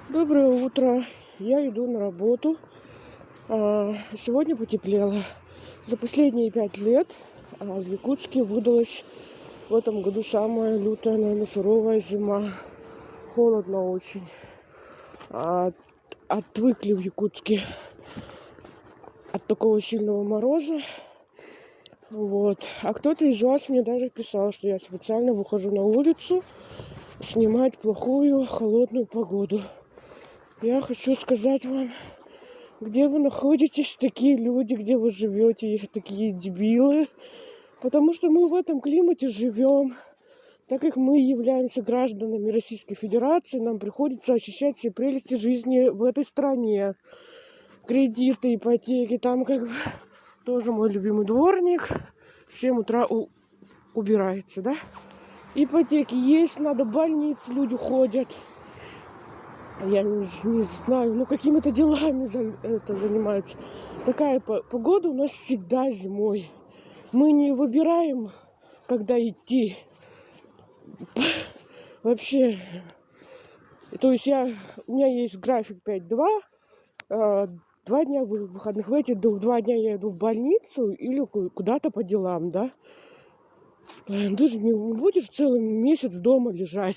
Доброе утро. Я иду на работу. Сегодня потеплело. За последние 5 лет в Якутске выдалась в этом году самая лютая, наверное, суровая зима. Холодно очень. А, Отвыкли в Якутске от такого сильного мороза. Вот. А кто-то из вас мне даже писал, что я специально выхожу на улицу снимать плохую холодную погоду. Я хочу сказать вам, где вы находитесь, такие люди, где вы живете, такие дебилы. Потому что мы в этом климате живем. Так как мы являемся гражданами Российской Федерации, нам приходится ощущать все прелести жизни в этой стране. Кредиты, ипотеки, там как бы тоже мой любимый дворник. В 7 утра убирается, да? Ипотеки есть, надо в больницу, люди ходят. Я не знаю, какими-то делами занимаются. Такая погода у нас всегда зимой. Мы не выбираем, когда идти. Вообще, то есть у меня есть график 5-2, 2 дня выходных. В эти 2 дня я иду в больницу или куда-то по делам, да. Ты же не будешь целый месяц дома лежать.